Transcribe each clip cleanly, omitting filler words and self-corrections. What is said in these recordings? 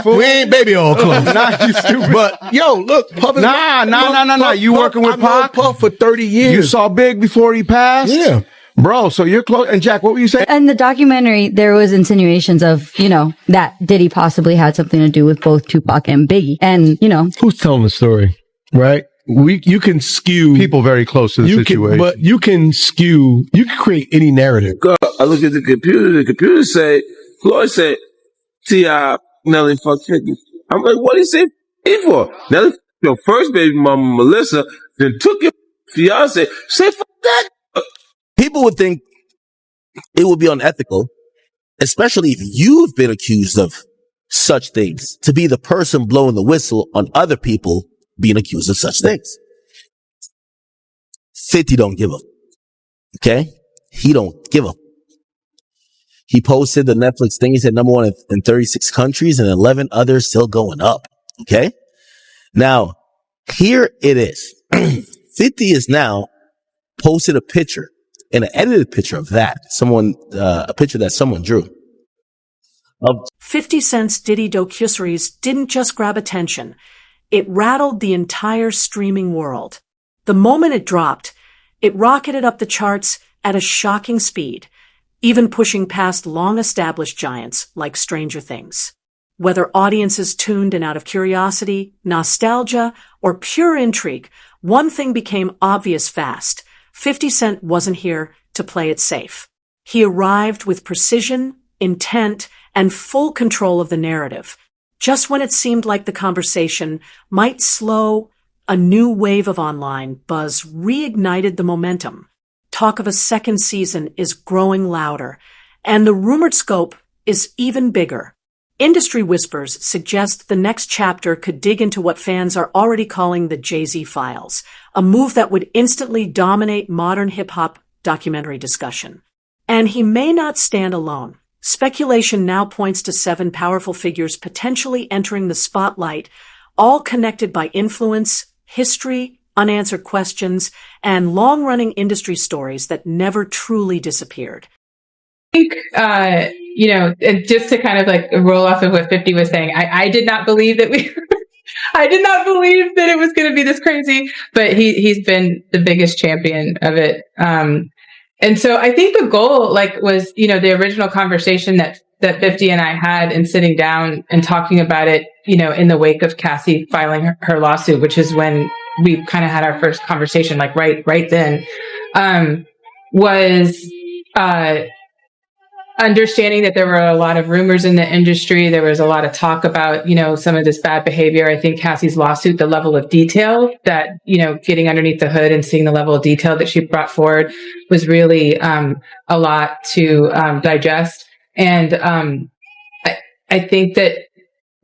We ain't baby all close. Nah, you stupid. But yo, look, Puff is Nah. You working with I've known Pac? Puff for 30 years. You saw Big before he passed? Yeah. Bro, so you're close. And Jack, what were you saying? In the documentary, there was insinuations of, that Diddy possibly had something to do with both Tupac and Biggie. And, who's telling the story, right? You can skew People very close to the situation. but you can create any narrative. I look at the computer. The computer said, Floyd said, T.I. Nelly fucked 50. I'm like, what did he say for? Nelly fucked your first baby mama, Melissa, then took your fiance. Say fuck that. People would think it would be unethical, especially if you've been accused of such things, to be the person blowing the whistle on other people being accused of such things. 50 don't give up. Okay? He don't give up. He posted the Netflix thing. He said number 1 in 36 countries and 11 others still going up. Okay? Now, here it is. 50 is now posted a picture, and an edited picture of that. A picture that someone drew. 50 Cent's Diddy docuseries didn't just grab attention. It rattled the entire streaming world. The moment it dropped, it rocketed up the charts at a shocking speed, even pushing past long-established giants like Stranger Things. Whether audiences tuned in out of curiosity, nostalgia, or pure intrigue, one thing became obvious fast. 50 Cent wasn't here to play it safe. He arrived with precision, intent, and full control of the narrative. Just when it seemed like the conversation might slow, a new wave of online buzz reignited the momentum. Talk of a second season is growing louder, and the rumored scope is even bigger. Industry whispers suggest the next chapter could dig into what fans are already calling the Jay-Z files, a move that would instantly dominate modern hip-hop documentary discussion. And he may not stand alone. Speculation now points to 7 powerful figures potentially entering the spotlight, all connected by influence, history, unanswered questions, and long-running industry stories that never truly disappeared. I think, just to kind of like roll off of what 50 was saying, I did not believe that I did not believe that it was going to be this crazy, but he's been the biggest champion of it. And so I think the goal, was, the original conversation that 50 and I had in sitting down and talking about it, in the wake of Cassie filing her lawsuit, which is when we kind of had our first conversation, right then, was, understanding that there were a lot of rumors in the industry. There was a lot of talk about, some of this bad behavior. I think Cassie's lawsuit, the level of detail that, getting underneath the hood and seeing the level of detail that she brought forward was really a lot to digest. And I think that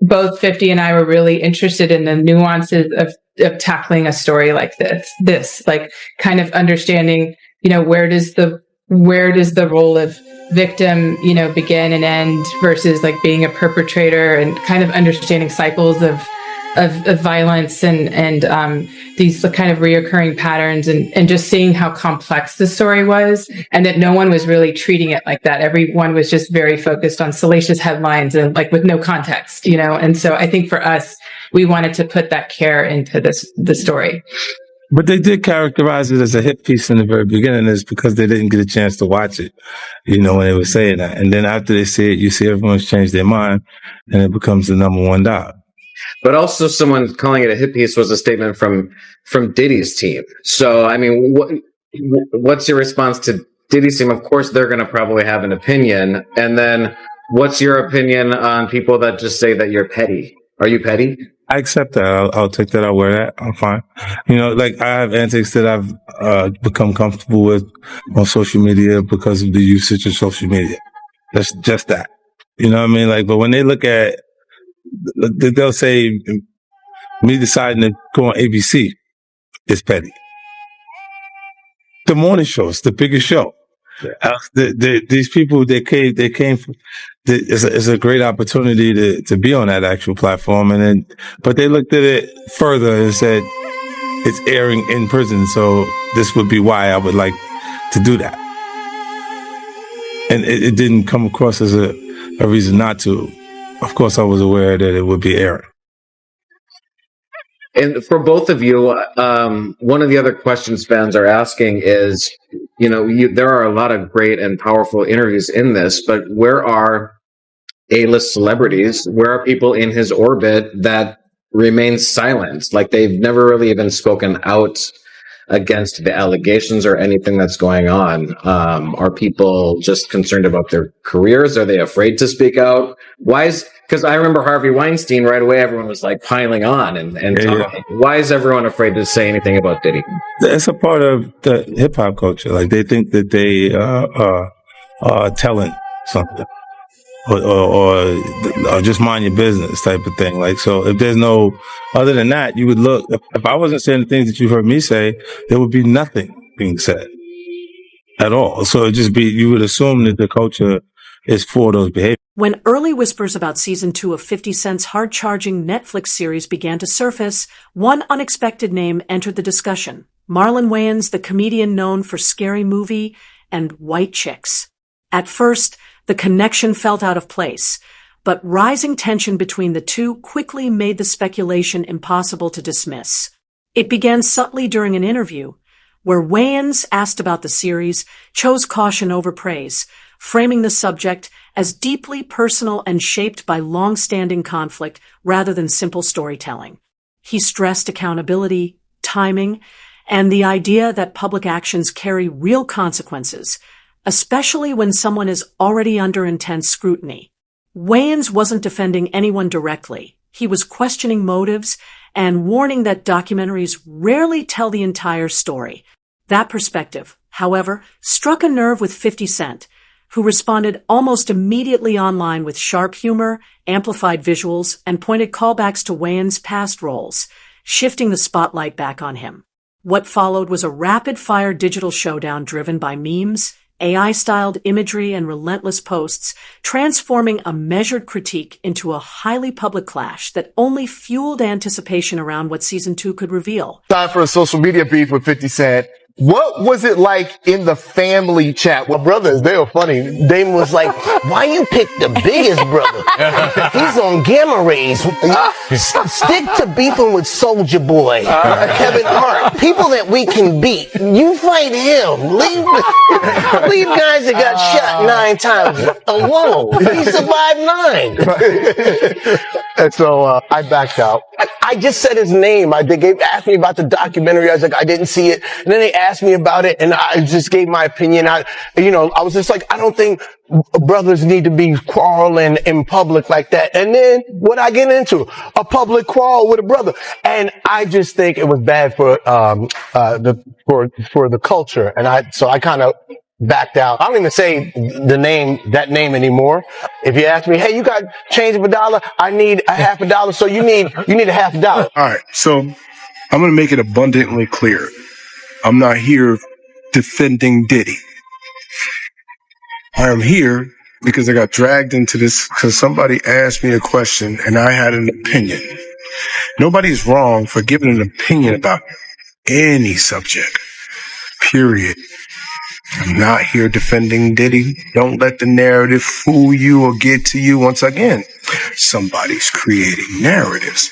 both 50 and I were really interested in the nuances of tackling a story like this, like kind of understanding, where does the role of victim, begin and end versus like being a perpetrator, and kind of understanding cycles of violence and these kind of reoccurring patterns, and just seeing how complex the story was, and that no one was really treating it like that. Everyone was just very focused on salacious headlines and with no context, and so I think for us, we wanted to put that care into the story. But they did characterize it as a hit piece in the very beginning, is because they didn't get a chance to watch it, when they were saying that. And then after they see it, you see everyone's changed their mind, and it becomes the number one dog. But also, someone calling it a hit piece was a statement from Diddy's team. So, I mean, what's your response to Diddy's team? Of course, they're going to probably have an opinion. And then what's your opinion on people that just say that you're petty? Are you petty? I accept that. I'll take that. I'll wear that. I'm fine. I have antics that I've become comfortable with on social media because of the usage of social media. That's just that. You know what I mean? But when they look at, they'll say, me deciding to go on ABC is petty. The morning show is the biggest show. Yeah. These people, they came from, it's a great opportunity to be on that actual platform. But they looked at it further and said, it's airing in prison. So this would be why I would like to do that. And it didn't come across as a reason not to. of course, I was aware that it would be airing. And for both of you, one of the other questions fans are asking is, there are a lot of great and powerful interviews in this, but where are A-list celebrities? Where are people in his orbit that remain silent? Like they've never really even spoken out against the allegations or anything that's going on. Are people just concerned about their careers? Are they afraid to speak out? Because I remember Harvey Weinstein right away, everyone was like piling on and talking. Yeah. Why is everyone afraid to say anything about Diddy? It's a part of the hip hop culture. Like they think that they are telling something. Or just mind your business type of thing. Like, so if there's no, other than that, you would look, if I wasn't saying the things that you've heard me say, there would be nothing being said at all. So it'd just be, you would assume that the culture is for those behaviors. When early whispers about season 2 of 50 Cent's hard-charging Netflix series began to surface, one unexpected name entered the discussion. Marlon Wayans, the comedian known for Scary Movie and White Chicks. At first, the connection felt out of place, but rising tension between the two quickly made the speculation impossible to dismiss. It began subtly during an interview, where Wayans, asked about the series, chose caution over praise, framing the subject as deeply personal and shaped by long-standing conflict rather than simple storytelling. He stressed accountability, timing, and the idea that public actions carry real consequences, especially when someone is already under intense scrutiny. Wayans wasn't defending anyone directly. He was questioning motives and warning that documentaries rarely tell the entire story. That perspective, however, struck a nerve with 50 Cent, who responded almost immediately online with sharp humor, amplified visuals, and pointed callbacks to Wayans' past roles, shifting the spotlight back on him. What followed was a rapid-fire digital showdown driven by memes, AI-styled imagery, and relentless posts, transforming a measured critique into a highly public clash that only fueled anticipation around what season 2 could reveal. Time for a social media beef with 50 Cent. What was it like in the family chat? Well, brothers, they were funny. Damon was like, why you pick the biggest brother? He's on gamma rays. Stick to beefing with Soulja Boy, Kevin Hart, people that we can beat. You fight him. Leave guys that got shot 9 times alone. He survived 9. And so I backed out. I just said his name. They asked me about the documentary. I was like, I didn't see it. And then they asked me about it, and I just gave my opinion. I was just like, I don't think brothers need to be quarreling in public like that. And then what I get into? A public quarrel with a brother. And I just think it was bad for the culture. And I kind of backed out. I don't even say that name anymore. If you ask me, hey, you got change of $1? I need a half $1. So you need a half $1. All right. So I'm going to make it abundantly clear. I'm not here defending Diddy. I am here because I got dragged into this because somebody asked me a question and I had an opinion. Nobody's wrong for giving an opinion about any subject. Period. I'm not here defending Diddy. Don't let the narrative fool you or get to you. Once again, somebody's creating narratives.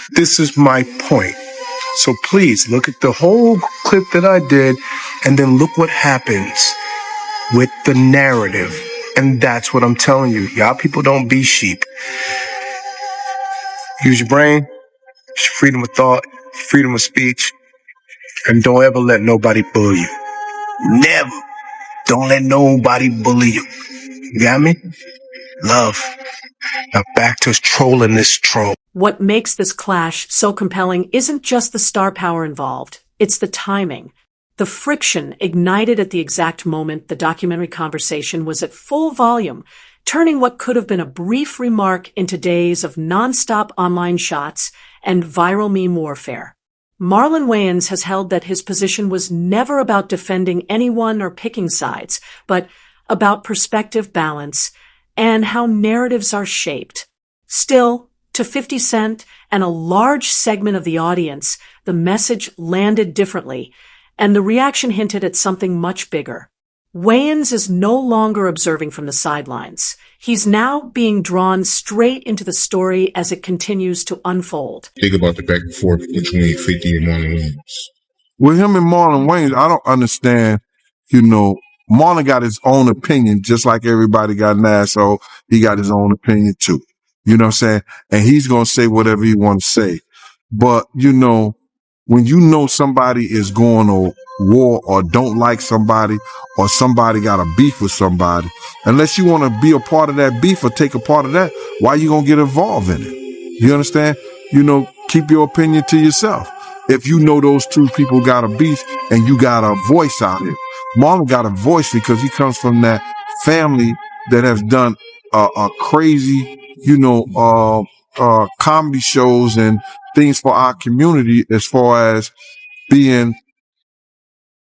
This is my point. So please look at the whole clip that I did and then look what happens with the narrative. And that's what I'm telling you. Y'all people don't be sheep. Use your brain, use your freedom of thought, freedom of speech, and don't ever let nobody bully you. Never. Don't let nobody bully you. You got me? Love. Now back to trolling this troll. What makes this clash so compelling isn't just the star power involved, it's the timing. The friction ignited at the exact moment the documentary conversation was at full volume, turning what could have been a brief remark into days of nonstop online shots and viral meme warfare. Marlon Wayans has held that his position was never about defending anyone or picking sides, but about perspective balance and how narratives are shaped. Still, to 50 Cent and a large segment of the audience, the message landed differently, and the reaction hinted at something much bigger. Wayans is no longer observing from the sidelines. He's now being drawn straight into the story as it continues to unfold. Think about the back and forth between 50 and Marlon Wayans. With him and Marlon Wayans, I don't understand, Marlon got his own opinion, just like everybody got an asshole. He got his own opinion too. You know what I'm saying? And he's going to say whatever he wants to say. But, when you know somebody is going to war or don't like somebody or somebody got a beef with somebody, unless you want to be a part of that beef or take a part of that, why you going to get involved in it? You understand? Keep your opinion to yourself. If you know those two people got a beef and you got a voice out here. Marlon got a voice because he comes from that family that has done a crazy, comedy shows and things for our community as far as being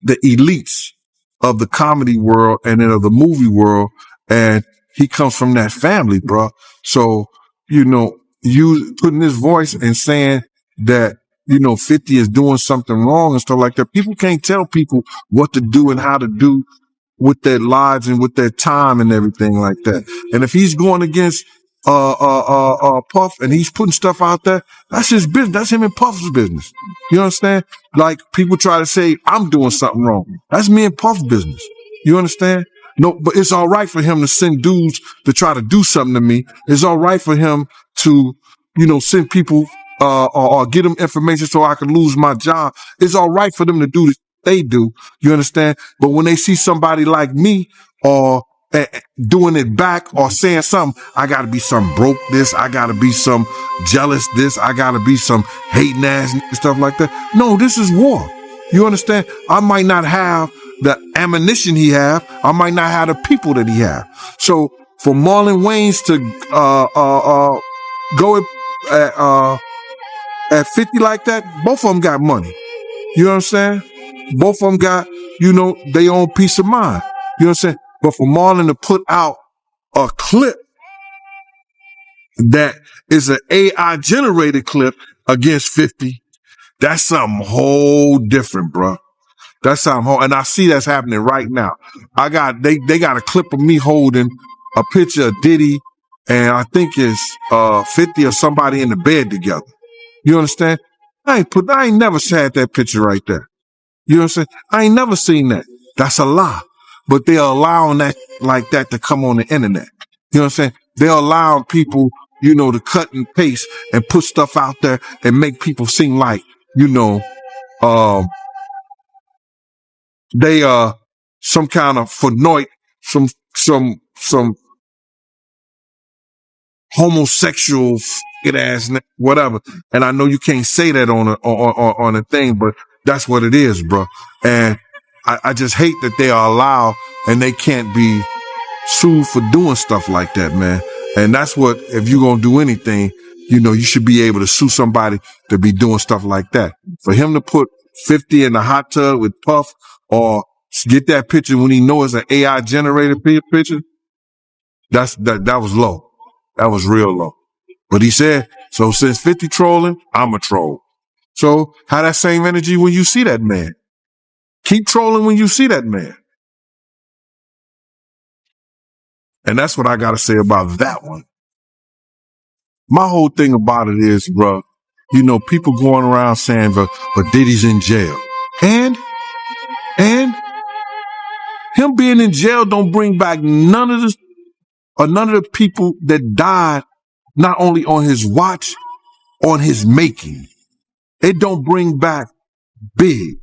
the elites of the comedy world and then of the movie world. And he comes from that family, bro. So, you putting his voice and saying that, 50 is doing something wrong and stuff like that. People can't tell people what to do and how to do with their lives and with their time and everything like that. And if he's going against Puff and he's putting stuff out there, that's his business. That's him and Puff's business. You understand? Like people try to say I'm doing something wrong. That's me and Puff's business. You understand? No, but it's all right for him to send dudes to try to do something to me. It's all right for him to, send people or get them information so I can lose my job. It's all right for them to do what they do. You understand? But when they see somebody like me or doing it back or saying something, I gotta be some broke this, I gotta be some jealous this, I gotta be some hating ass and stuff like that. No, this is war. You understand? I might not have the ammunition he have. I might not have the people that he have. So for Marlon Wayans to go at 50 like that, both of them got money. You know what I'm saying? Both of them got, their own peace of mind. You know what I'm saying? But for Marlon to put out a clip that is an AI generated clip against 50, that's something whole different, bro. That's something whole, and I see that's happening right now. They got a clip of me holding a picture of Diddy and I think it's 50 or somebody in the bed together. You understand? I ain't never had that picture right there. You know what I'm saying? I ain't never seen that. That's a lie. But they're allowing that like that to come on the internet. You know what I'm saying? They're allowing people, to cut and paste and put stuff out there and make people seem like, they are some kind of fanoid, some homosexual ass whatever. And I know you can't say that on a thing, but that's what it is, bro. And I just hate that they are allowed and they can't be sued for doing stuff like that, man. And that's what, if you're going to do anything, you should be able to sue somebody to be doing stuff like that. For him to put 50 in the hot tub with Puff or get that picture when he knows it's an AI generated picture, that was low. That was real low. But he said, so since 50 trolling, I'm a troll. So have that same energy when you see that man. Keep trolling when you see that man. And that's what I got to say about that one. My whole thing about it is, bro, people going around saying, but Diddy's in jail. And him being in jail don't bring back none of the people that died, not only on his watch, on his making. It don't bring back Big.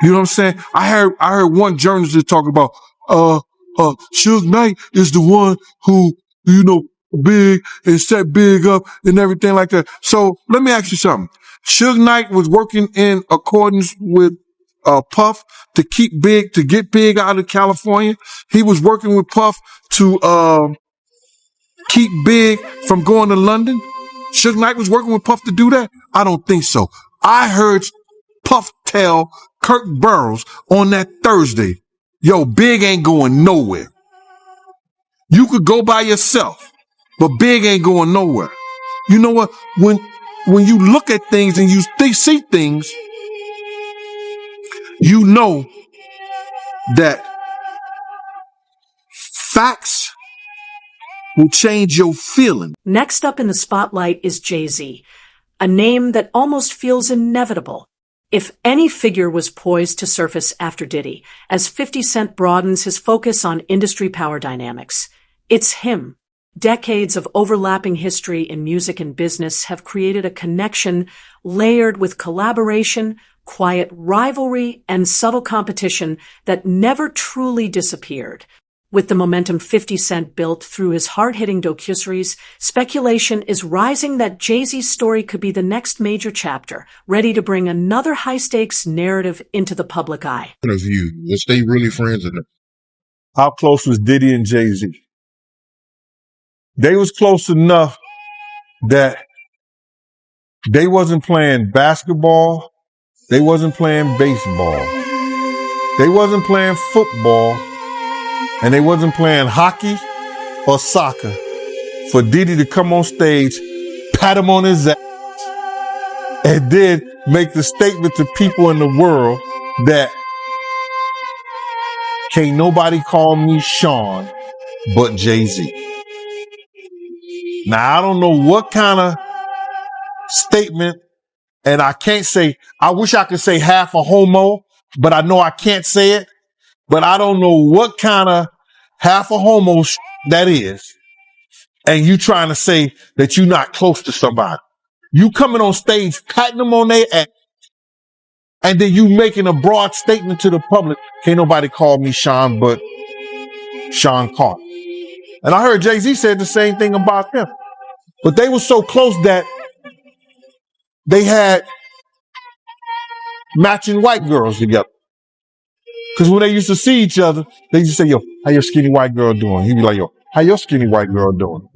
You know what I'm saying? I heard one journalist talk about, Suge Knight is the one who, Big and set Big up and everything like that. So let me ask you something. Suge Knight was working in accordance with Puff to get Big out of California. He was working with Puff to keep Big from going to London. Suge Knight was working with Puff to do that? I don't think so. I heard Puff tell Kirk Burroughs on that Thursday, yo, Big ain't going nowhere. You could go by yourself, but Big ain't going nowhere. You know what? When you look at things and you see things, you know that Facts will change your feeling. Next up in the spotlight is Jay-Z, a name that almost feels inevitable. If any figure was poised to surface after Diddy, as 50 Cent broadens his focus on industry power dynamics, it's him. Decades of overlapping history in music and business have created a connection layered with collaboration, quiet rivalry, and subtle competition that never truly disappeared. With the momentum 50 Cent built through his hard-hitting docuseries, speculation is rising that Jay-Z's story could be the next major chapter, ready to bring another high-stakes narrative into the public eye. Of you, was they really friends or not? How close was Diddy and Jay-Z? They was close enough that they wasn't playing basketball. They wasn't playing baseball. They wasn't playing football. And they wasn't playing hockey or soccer for Diddy to come on stage, pat him on his ass, and then make the statement to people in the world that can't nobody call me Sean but Jay-Z. Now, I don't know what kind of statement, and I can't say, I wish I could say half a homo, but I know I can't say it. But I don't know what kind of half a homo that is. And you trying to say that you're not close to somebody. You coming on stage, patting them on their ass, and then you making a broad statement to the public. Can't nobody call me Sean but Sean Carter. And I heard Jay-Z said the same thing about him. But they were so close that they had matching white girls together. Because when they used to see each other, they used to say, yo, how your skinny white girl doing? He'd be like, yo, how your skinny white girl doing?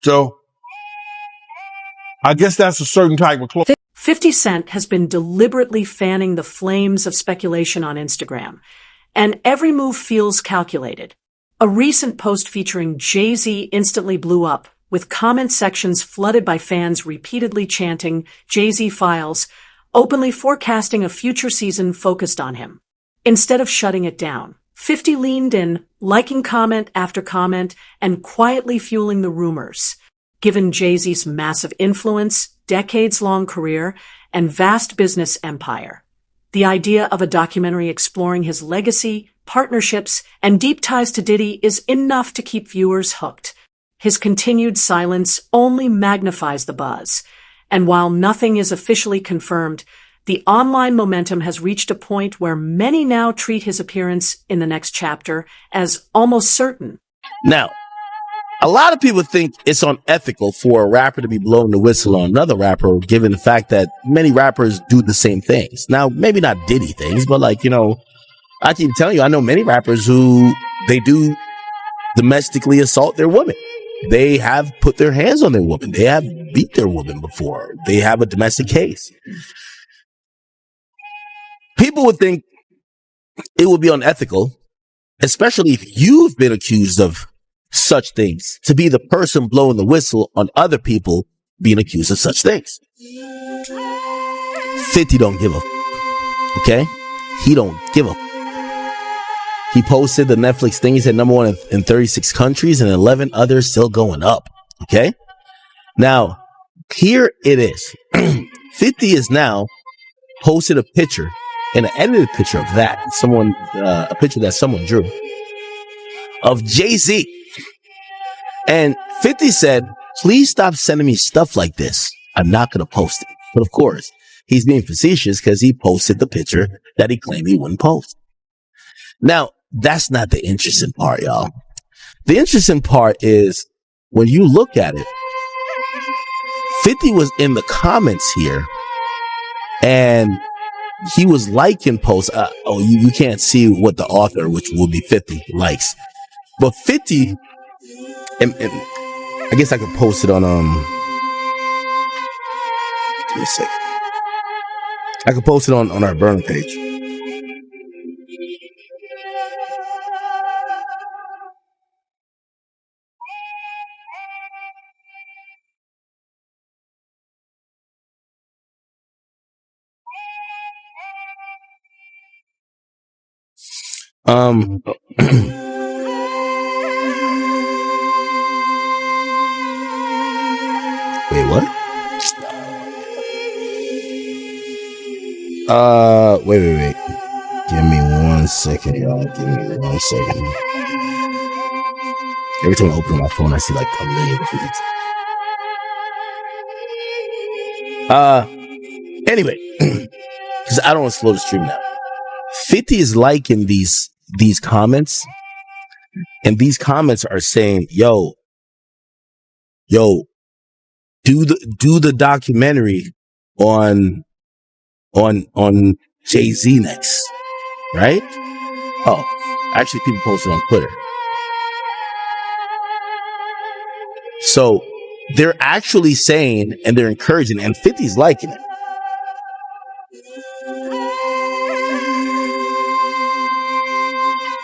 So I guess that's a certain type of close. 50 Cent has been deliberately fanning the flames of speculation on Instagram, and every move feels calculated. A recent post featuring Jay-Z instantly blew up, with comment sections flooded by fans repeatedly chanting Jay-Z files, openly forecasting a future season focused on him. Instead of shutting it down, 50 leaned in, liking comment after comment and quietly fueling the rumors. Given Jay-Z's massive influence, decades-long career, and vast business empire, the idea of a documentary exploring his legacy, partnerships, and deep ties to Diddy is enough to keep viewers hooked. His continued silence only magnifies the buzz, and while nothing is officially confirmed, the online momentum has reached a point where many now treat his appearance in the next chapter as almost certain. Now, a lot of people think it's unethical for a rapper to be blowing the whistle on another rapper, given the fact that many rappers do the same things. Now, maybe not Diddy things, but like, you know, I keep telling you, I know many rappers who they do domestically assault their women. They have put their hands on their woman. They have beat their woman before. They have a domestic case. People would think it would be unethical, especially if you've been accused of such things, to be the person blowing the whistle on other people being accused of such things. 50 don't give a okay? He don't give a He posted the Netflix thing. He said number one in 36 countries and 11 others still going up. Okay? Now, here it is. 50 is now posted a picture, an edited picture of that. A picture that someone drew of Jay-Z. And 50 said, please stop sending me stuff like this. I'm not going to post it. But of course, he's being facetious because he posted the picture that he claimed he wouldn't post. Now, that's not the interesting part, y'all. The interesting part is when you look at it, 50 was in the comments here and he was liking posts. You can't see what the author, which will be 50, likes. But 50, and I guess I could post it on, give me a sec. I could post it on our burner page. what? Wait. Give me 1 second, y'all. Give me 1 second. Every time I open my phone, I see like a million tweets. Anyway, because I don't want to slow the stream down. 50 is liking these comments, and these comments are saying, yo, do the documentary on Jay-Z next, right? Oh, actually, people posted on Twitter. So they're actually saying, and they're encouraging, and 50's liking it.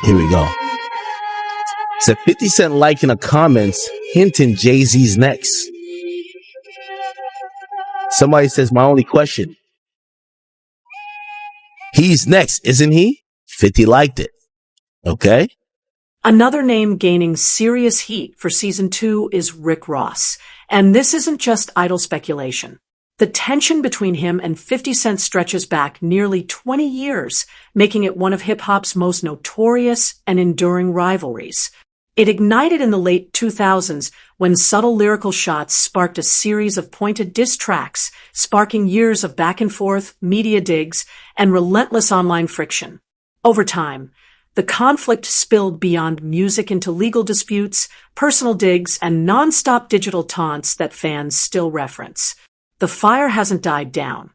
Here we go. So 50 Cent liking a comments hinting Jay-Z's next. Somebody says, my only question. He's next, isn't he? 50 liked it. Okay. Another name gaining serious heat for season 2 is Rick Ross. And this isn't just idle speculation. The tension between him and 50 Cent stretches back nearly 20 years, making it one of hip-hop's most notorious and enduring rivalries. It ignited in the late 2000s when subtle lyrical shots sparked a series of pointed diss tracks, sparking years of back-and-forth, media digs, and relentless online friction. Over time, the conflict spilled beyond music into legal disputes, personal digs, and non-stop digital taunts that fans still reference. The fire hasn't died down.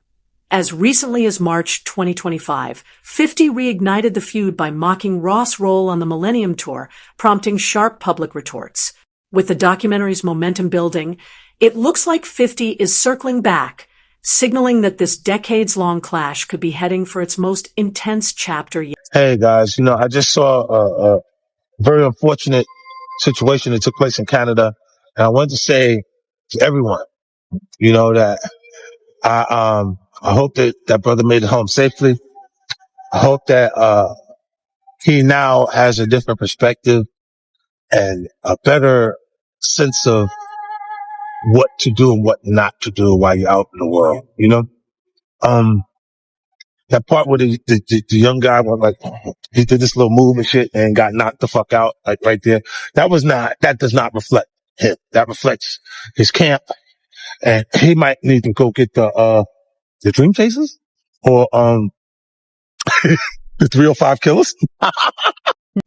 As recently as March 2025, 50 reignited the feud by mocking Ross' role on the Millennium Tour, prompting sharp public retorts. With the documentary's momentum building, it looks like 50 is circling back, signaling that this decades-long clash could be heading for its most intense chapter yet. Hey guys, I just saw a very unfortunate situation that took place in Canada, and I wanted to say to everyone, that I hope that brother made it home safely. I hope that he now has a different perspective and a better sense of what to do and what not to do while you're out in the world. That part where the young guy was like, he did this little move and shit and got knocked the fuck out, like right there. That does not reflect him. That reflects his camp. And he might need to go get the Dream Chasers or, the 305 Killers.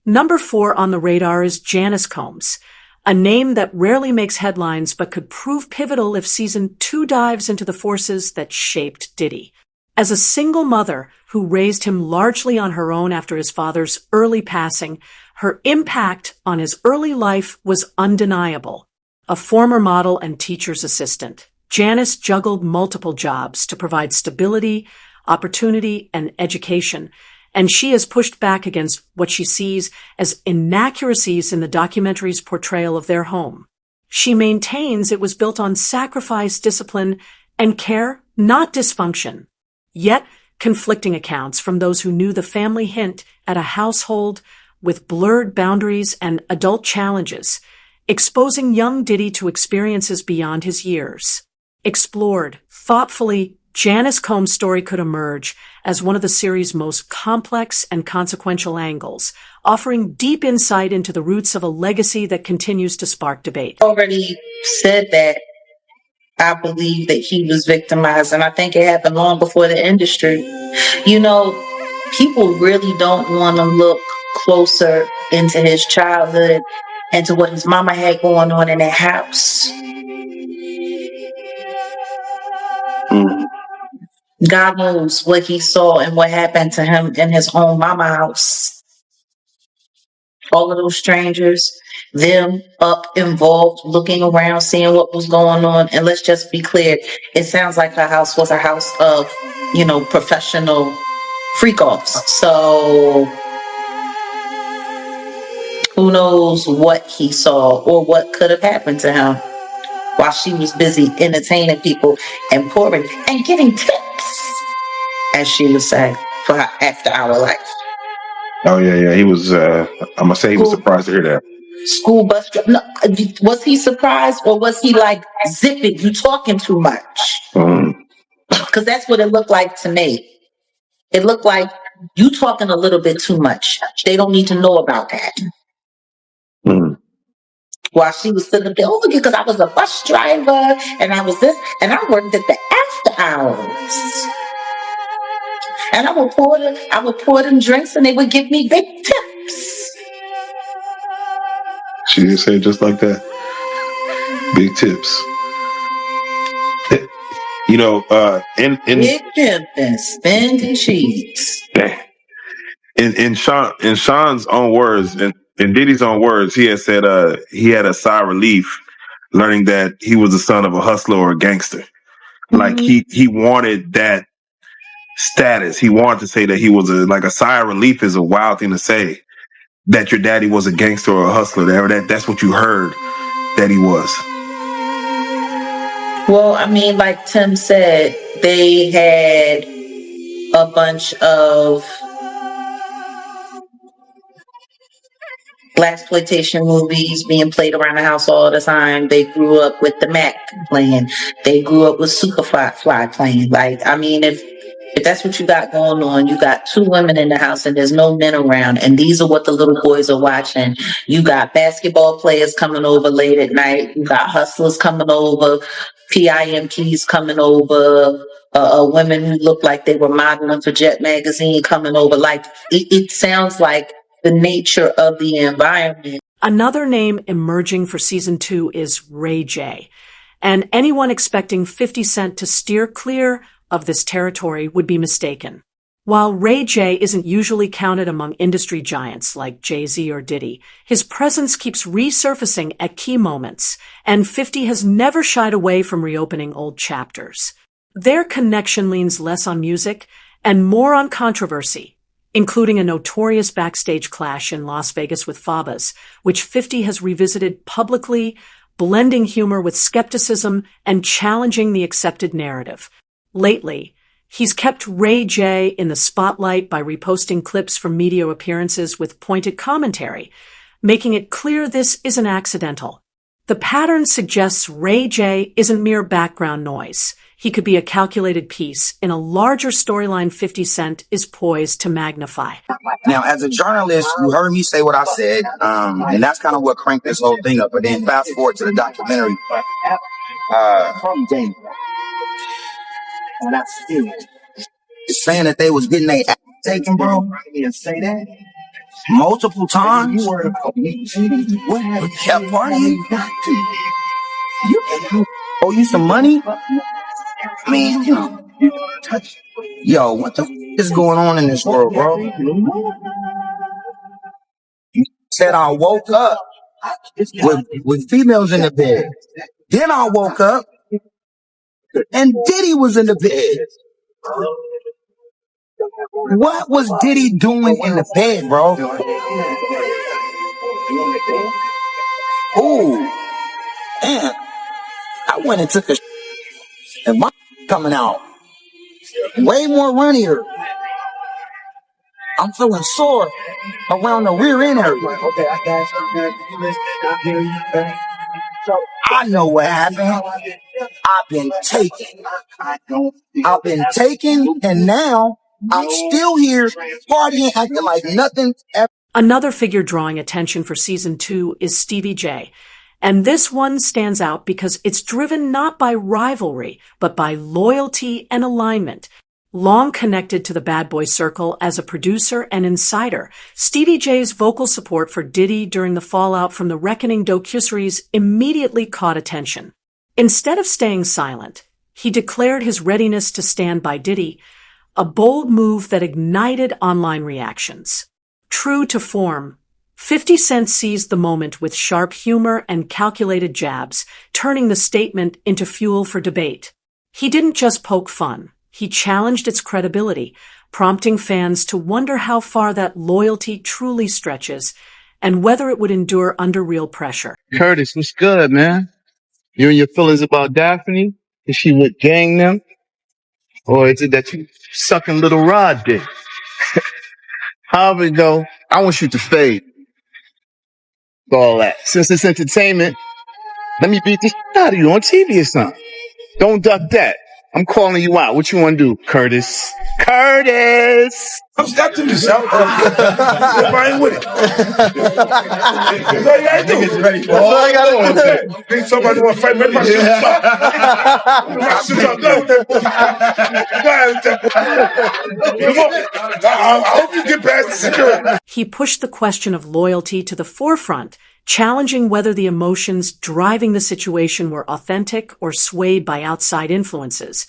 Number 4 on the radar is Janice Combs, a name that rarely makes headlines but could prove pivotal if season 2 dives into the forces that shaped Diddy. As a single mother who raised him largely on her own after his father's early passing, her impact on his early life was undeniable. A former model and teacher's assistant, Janice juggled multiple jobs to provide stability, opportunity, and education, and she has pushed back against what she sees as inaccuracies in the documentary's portrayal of their home. She maintains it was built on sacrifice, discipline, and care, not dysfunction. Yet, conflicting accounts from those who knew the family hint at a household with blurred boundaries and adult challenges, exposing young Diddy to experiences beyond his years. Explored thoughtfully, Janice Combs' story could emerge as one of the series' most complex and consequential angles, offering deep insight into the roots of a legacy that continues to spark debate. Already said that I believe that he was victimized, and I think it happened long before the industry. People really don't want to look closer into his childhood and to what his mama had going on in that house. God knows what he saw and what happened to him in his own mama house. All of those strangers, them up involved, looking around, seeing what was going on. And let's just be clear, it sounds like her house was a house of, professional freak-offs. So who knows what he saw or what could have happened to him while she was busy entertaining people and pouring and getting tips, as she would say, for her after-hour life. Oh yeah. He was. I'm gonna say he was surprised to hear that. School bus. No, was he surprised or was he like, zip it, you talking too much? Because that's what it looked like to me. It looked like you talking a little bit too much. They don't need to know about that. While she was sitting up there, oh, because I was a bus driver and I was this, and I worked at the after hours. And I would pour them drinks and they would give me big tips. She didn't say it just like that. Big tips. You know, in Big tip and spending cheese. in Sean's own words, in Diddy's own words, he had said he had a sigh of relief learning that he was the son of a hustler or a gangster. Like he wanted that status. He wanted to say that he was a sigh of relief is a wild thing to say. That your daddy was a gangster or a hustler. That's what you heard that he was. Well, I mean, like Tim said, they had a bunch of blaxploitation movies being played around the house all the time. They grew up with the Mac playing. They grew up with Superfly playing. Like, I mean, if that's what you got going on, you got two women in the house and there's no men around, and these are what the little boys are watching. You got basketball players coming over late at night. You got hustlers coming over, PIMPs coming over, women who look like they were modeling for Jet Magazine coming over. Like, it sounds like the nature of the environment. Another name emerging for season 2 is Ray J. And anyone expecting 50 Cent to steer clear of this territory would be mistaken. While Ray J isn't usually counted among industry giants like Jay-Z or Diddy, his presence keeps resurfacing at key moments, and 50 has never shied away from reopening old chapters. Their connection leans less on music and more on controversy, including a notorious backstage clash in Las Vegas with Fabas, which 50 has revisited publicly, blending humor with skepticism and challenging the accepted narrative. Lately, he's kept Ray J in the spotlight by reposting clips from media appearances with pointed commentary, making it clear this isn't accidental. The pattern suggests Ray J isn't mere background noise. He could be a calculated piece in a larger storyline 50 Cent is poised to magnify. Now, as a journalist, you heard me say what I said, and that's kind of what cranked this whole thing up. But then fast forward to the documentary. It's saying that they was getting their ass taken, bro. Multiple times. We kept partying. Oh, you some money? I mean, you know. Yo, what the is going on in this world, bro? You said I woke up with females in the bed. Then I woke up and Diddy was in the bed. What was Diddy doing in the bed, bro? Ooh, man. I went and took a and my coming out. Way more runnier. I'm feeling sore around the rear end area. I know what happened. I've been taken, and now I'm still here partying, acting like nothing ever. Another figure drawing attention for season 2 is Stevie J. And this one stands out because it's driven not by rivalry, but by loyalty and alignment. Long connected to the Bad Boy Circle as a producer and insider, Stevie J's vocal support for Diddy during the fallout from the Reckoning docuseries immediately caught attention. Instead of staying silent, he declared his readiness to stand by Diddy, a bold move that ignited online reactions. True to form, 50 Cent seized the moment with sharp humor and calculated jabs, turning the statement into fuel for debate. He didn't just poke fun. He challenged its credibility, prompting fans to wonder how far that loyalty truly stretches and whether it would endure under real pressure. Curtis, what's good, man? You and your feelings about Daphne? Is she with gang them? Or is it that you sucking little Rod dick? However it go, I want you to fade. all that. Since it's entertainment, let me beat the shit out of you on TV or something. Don't duck that. I'm calling you out. What you want to do, Curtis? Curtis! I'm stepping this out. If I ain't with it. That's all you gotta do. That's all I gotta do. Think somebody want to fight me? My shit's up. My shit's up. I hope you get past the security. He pushed the question of loyalty to the forefront, challenging whether the emotions driving the situation were authentic or swayed by outside influences,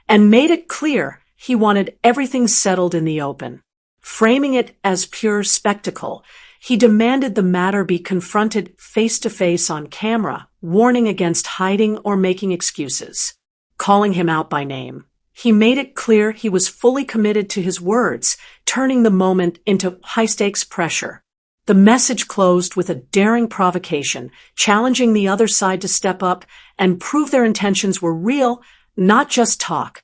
and made it clear he wanted everything settled in the open. Framing it as pure spectacle, he demanded the matter be confronted face-to-face on camera, warning against hiding or making excuses. Calling him out by name, he made it clear he was fully committed to his words, turning the moment into high-stakes pressure. The message closed with a daring provocation, challenging the other side to step up and prove their intentions were real, not just talk.